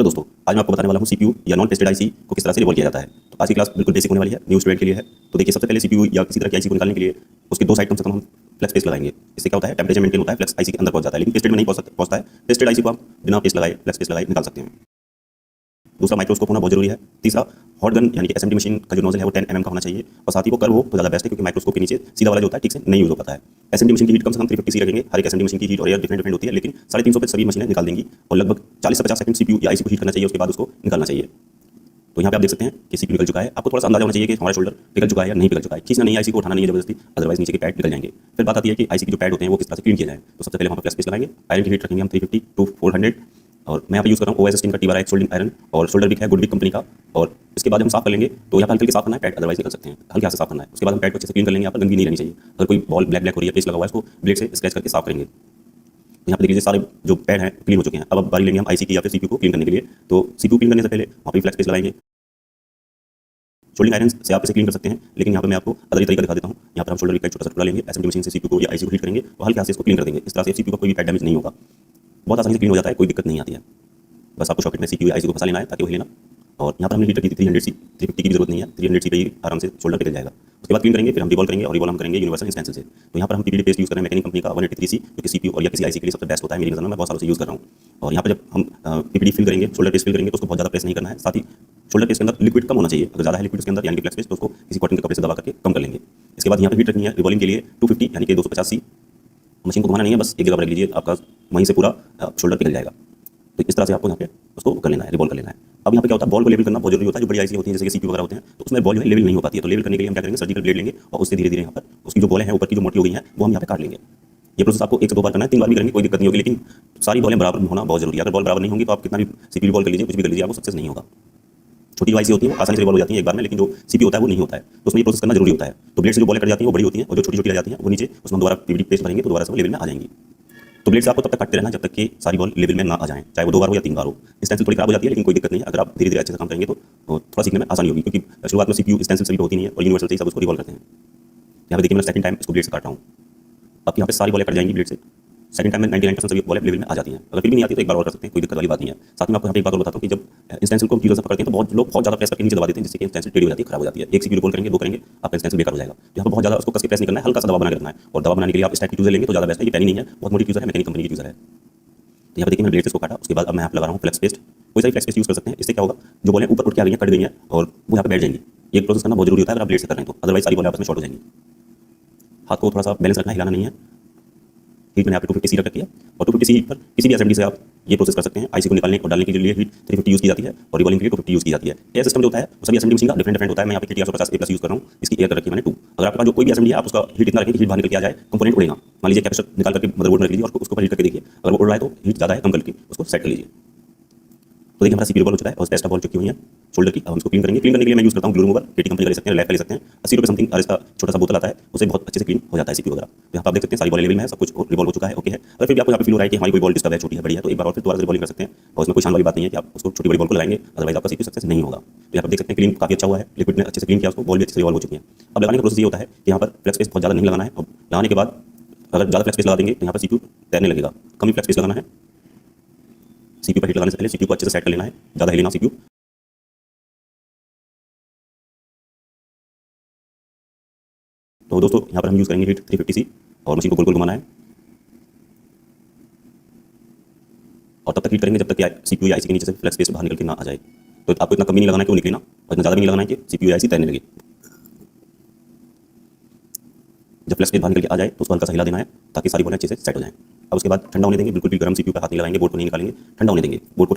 Hello दोस्तों, आज मैं आपको बताने वाला हूँ सीपीयू या नॉन टेस्टेड आईसी को किस तरह से रिवॉल्व किया जाता है। तो आज की क्लास बिल्कुल बेसिक होने वाली है, न्यू स्टूडेंट के लिए है। तो देखिए, सबसे पहले सीपीयू या किसी तरह की आईसी को निकालने के लिए उसके दो साइड कम से कम हम फ्लेक्स पेस्ट लगाएंगे। इससे क्या होता है, टेम्परेचर मेंटेन होता है, फ्लेक्स आईसी के अंदर पहुंच जाता है। लेकिन टेस्टेड में नहीं पहुंचता है। टेस्टेड आईसी को आप बिना पेस्ट लगाए, फ्लेक्स पेस्ट लगाए निकाल सकते हैं। दूसरा, माइक्रोस्कोप होना बहुत जरूरी है। तीसरा, हॉट गन यानी कि एसएमडी मशीन का जो नोजल है वो 10 mm का होना चाहिए और साथ ही वो कर्व हो तो ज़्यादा बेस्ट है, क्योंकि माइक्रोस्कोप के नीचे सीधा वाला जो होता है ठीक से नहीं यूज हो पाता है। एसएमडी मशीन की हीट कम से कम 350 सी रखेंगे। हर एक एसएमडी मशीन की हीट और एयर डिफरेंट होती है, लेकिन 350 पे सभी मशीनें निकाल देंगी और लगभग 40 से 50 सेकंड सीपीयू या आईसी को हीट करना चाहिए, उसके बाद उसको निकालना चाहिए। तो यहाँ पे आप देख सकते हैं कि सीपीयू निकल चुका है। आपको थोड़ा सा अंदाजा होना चाहिए कि हमारा शोल्डर पिघल चुका है या नहीं पिघल चुका है। खींचना नहीं है, आईसी को उठाना नहीं है जबरदस्ती, अदरवाइज नीचे के पैड निकल जाएंगे। फिर बात आती है कि आईसी के जो पैड होते हैं वो किस तरह से क्लीन किया जाए। तो सबसे पहले वहाँ पर फ्लेक्स पेस्ट लगाएंगे। आयरन की हीट रखेंगे हम 350 टू 400 और मैं यहाँ पे यूज़ कर रहा हूँ OS स्टीम का T-Bar सोल्डिंग आयरन और शोल्डर बिक है गुडविक कंपनी का। और इसके बाद हम साफ कर लेंगे। तो यहाँ पर हल्के साफ करना है, पैड अदरवाइज निकल सकते हैं, हल्के हाथ से साफ करना है। उसके बाद हम पैड को अच्छे से क्लीन कर लेंगे। यहाँ पर गंदगी नहीं रहनी चाहिए। अगर कोई बॉल ब्लैक हो रही है, पेस्ट लगा हुआ है, इसको ब्लेड से स्क्रैच करके साफ करेंगे। तो यहाँ पे देखिए सारे जो पैड हैं क्लीन हो चुके हैं। अब बारी लेंगे हम आईसी की या फिर सीपीयू को क्लीन करने के लिए। तो सीपीयू क्लीन करने से पहले वहाँ पर फ्लेक्स पेस्ट लगाएंगे। सोल्डिंग आयरन से आप इसे क्लीन कर सकते हैं, लेकिन यहाँ पे मैं आपको अदर तरीका दिखा देता हूँ। यहाँ पर हम शोल्डर का छोटा सा टुकड़ा लेंगे, एसएमडी मशीन से सीपीयू को या आईसी को हीट करेंगे और हल्के हाथ से इसको क्लीन कर देंगे। इस तरह से सीपीयू का कोई भी पैड डैमेज नहीं होगा, बहुत आसानी से क्लीन हो जाता है, कोई दिक्कत नहीं आती है। बस आपको सॉकेट में सीपीयू या आईसी को फंसा लेना है ताकि वही लेना। और यहाँ पर हमने हीट रखी थी 300 350 की भी जरूरत नहीं है, 300 पे ही आराम से शोल्डर पिघल जाएगा। उसके बाद क्लीन करेंगे, फिर हम रिवॉल्व करेंगे और रिवॉल्व हम करेंगे यूनिवर्सल इंस्टेंसिल से। तो यहाँ पर हम पीपीडी पेस्ट यूज़ कर रहे हैं मैकेनिक कंपनी का 183C, जो कि सीपीयू और या किसी आईसी के लिए सबसे बेस्ट होता है मेरी नज़र में। मैं बहुत सालों से यूज़ कर रहा हूँ। और यहाँ पर जब हम पीपीडी फिल करेंगे, शोल्डर पेस्ट फिल करेंगे, तो उसको बहुत ज़्यादा प्रेस नहीं करना है। साथ ही शोल्डर पेस्ट के अंदर लिक्विड कम होना चाहिए। अगर ज़्यादा है लिक्विड उसके अंदर यानी कि फ्लेक्स पेस्ट, तो उसको किसी कॉटन के कपड़े से दबा करके कम कर लेंगे। इसके बाद यहाँ पर हीट रखनी है रिवॉल्विंग के लिए 250 यानी कि 250C। मशीन को घुमाना नहीं है, बस एक जगह पर रख लीजिए, आपका वहीं से पूरा शोल्डर पिघल जाएगा। तो इस तरह से आपको यहाँ पे उसको कर लेना है, रिवॉल्व कर लेना है। अब यहाँ पे क्या होता है, बॉल को लेवल करना बहुत जरूरी होता है। जो बड़ी आईसी होती है जैसे कि सीपीयू वगैरह होते हैं, तो उसमें बॉल जो है लेवल नहीं हो पाती है। तो लेवल करने के लिए हम क्या करेंगे, सर्जिकल ब्लेड लेंगे और उससे धीरे धीरे यहाँ पर उसकी जो बॉल है ऊपर की जो मोटी हो गई है वो हम यहाँ पे काट लेंगे। ये प्रोसेस आपको 1 से 2 बार करना है, 3 बार भी करेंगे कोई दिक्कत नहीं होगी, लेकिन सारी बॉलें बराबर होना बहुत जरूरी है। अगर बॉल बराबर नहीं होंगी तो आप कितना भी सीपीयू बॉल कर लीजिए, कुछ भी कर लीजिए, आपको सक्सेस नहीं होगा। छोटी आईसी होती है वो आसानी से रिवॉल्व हो जाती है एक बार में, लेकिन जो सीपीयू होता है वो नहीं होता है। तो उसमें ये प्रोसेस करना जरूरी होता है। तो ब्लेड से जो बॉलें कट जाती हैं वो बड़ी होती हैं और जो छोटी छोटी रह जाती हैं वो नीचे, उसमें दोबारा पीवीडी पेस्ट भरेंगे तो दोबारा से वो लेवल में आ जाएंगी। तो ब्लेड से आपको तब तक काटते रहना जब तक कि सारी बॉल लेवल में ना आ जाए, चाहे वो 2 बार हो या 3 बार हो। स्टेंसिल थोड़ी खराब हो जाती है, लेकिन कोई दिक्कत नहीं है। अगर आप धीरे धीरे अच्छे से काम करेंगे तो थोड़ा सीखने में आसानी होगी, क्योंकि शुरुआत में सीपीयू स्टेंसिल सभी होती नहीं है और यूनिवर्सल से ही सब उसको रिवॉल्व करते हैं। यहाँ पे देखिए मैं सेकंड टाइम इसको ब्लेड से काट रहा हूँ। अब यहाँ पे सारी बॉलें कट जाएंगी ब्लेड से। सेकंड टाइम में 99% सभी बॉलें लेवल में आ जाती हैं। अगर फिर भी नहीं आती तो एक बार और कर सकते हैं, कोई दिक्कत वाली बात नहीं है। साथ में आपको यहाँ पे एक बात और बताता हूँ कि जब स्टेंसिल को यूजर से पकड़ते हैं तो बहुत लोग बहुत ज़्यादा प्रेस करके नीचे दबा देते हैं, जिससे कि स्टेंसिल टेढ़ी हो जाती है, खराब हो जाती है। एक सीपीयू रिवॉल्व करेंगे, 2 करेंगे, आपका स्टेंसिल बेकार हो जाएगा। तो यहाँ पर बहुत ज़्यादा उसको कस के प्रेस नहीं करना है, हल्का सा दबाव बना के रखना है। और दबाव बनाने के लिए आप इस टाइप की यूजर लेंगे तो ज़्यादा बेस्ट है। ये पैनी नहीं है, बहुत मोटी यूजर है, मैकेनिक कंपनी की यूजर है। तो यहाँ पे देखिए मैं ब्लेड से इसको काटा। उसके बाद अब मैं यहाँ लगा रहा हूँ फ्लेक्स पेस्ट। कोई सा फ्लेक्स पेस्ट यूज़ कर सकते हैं। इससे क्या होगा, जो बॉलें ऊपर उठ के आ गई हैं, कट गई हैं और वो यहाँ पे बैठ जाएंगी। ये प्रोसेस करना बहुत जरूरी होता है अगर आप ब्लेड से कर रहे हैं तो, अदरवाइज सारी बॉलें आपस में शॉर्ट हो जाएंगी। हाथ को थोड़ा सा बैलेंस रखना है, हिलाना नहीं है। हीट मैंने यहाँ पे 250C रख रखी है और 250C हीट पर किसी भी एसएमडी से आप ये प्रोसेस कर सकते हैं। आईसी को निकालने और डालने के लिए हीट 350 यूज़ की जाती है और रिवॉल्विंग के लिए 250 यूज़ की जाती है। ये सिस्टम जो होता है वो सभी एसएमडी मशीन का डिफरेंट होता है। मैं यहाँ पे KTR 150A+ यूज़ कर रहा हूँ, इसकी एयर कर रखी है मैंने 2। अगर आपके पास जो कोई भी एसएमडी है, आप उसका हीट इतना रखें कि हीट बाहर निकल के आ जाए, कंपोनेंट उड़ेगा। मान लीजिए कैपेसिटर निकाल करके मदरबोर्ड में रख लीजिए और उसको हीट करके देखिए, अगर वो उड़ रहा है तो हीट ज़्यादा है, कम करके उसको सेट कर लीजिए। तो देखिए हमारा सीपीयू बॉल हो चुका है और टेस्ट बॉल चुकी हुई है शोल्डर की। अब हम इसको क्लीन करेंगे। क्लीन करने के लिए मैं यूज़ करता हूँ ग्लू रिमूवर, KT कंपनी का ले सकते हैं, लैब का ले सकते हैं। 80 रुपये समथिंग और इसका छोटा सा बोतल आता है, उससे बहुत अच्छे से क्लीन हो जाता है सीपीयू वगैरह। तो यहाँ पर आप देख सकते हैं सारी बॉल लेवल में है, सब कुछ रिवॉल्व हो चुका है, ओके है। अगर फिर भी आपको यहाँ पे फील हो रहा है कि हमारी कोई बॉल डिस्टर्ब है, छोटी है, बड़ी है, तो एक बार और फिर दोबारा से रिवॉल्विंग कर सकते हैं। और उसमें कोई शान वाली बात नहीं है कि आप उसको छोटी बड़ी बॉल को लगाएंगे, अदरवाइज आपका सीपीयू सक्सेस नहीं होगा। तो यहाँ पर देख सकते हैं क्लीन काफी अच्छा हुआ है, लिक्विड ने अच्छे से क्लीन किया उसको, बॉल भी अच्छे से रिवॉल्व हो चुकी है। अब लगाने का प्रोसेस ये होता है कि यहाँ पर फ्लेक्स पेस्ट बहुत ज़्यादा नहीं लगाना है। और लगाने के बाद अगर ज़्यादा फ्लेक्स पेस्ट लगा देंगे तो यहाँ पर सीपीयू तैरने लगेगा। कम ही फ्लेक्स पेस्ट लगाना है। सीपीयू पर हीट लगाने से पहले सीपीयू को अच्छे से सेट कर लेना है, ज़्यादा हिलेना सीपीयू। तो दोस्तों यहाँ पर हम यूज़ करेंगे हीट 350C और मशीन को गोल गोल घुमाना है और तब तक हीट करेंगे जब तक कि सीपीयू या आईसी के नीचे से फ्लेक्स पेस्ट बाहर निकल के ना आ जाए। तो आपको इतना कम भी नहीं लगाना है कि वो निकले ना, और इतना ज़्यादा भी नहीं लगाना है कि सीपीयू या आईसी तैरने लगे। जब फ्लेक्स पेस्ट बाहर निकल के आ जाए तो उसको हल्का सा हिला देना है ताकि सारी बॉलें अच्छे से सेट हो जाएं। अब उसके बाद ठंडा होने देंगे, बिल्कुल भी गर्म सीपीयू पर हाथ नहीं लगाएंगे, बोर्ड को नहीं निकालेंगे, ठंडा होने देंगे बोर्ड को।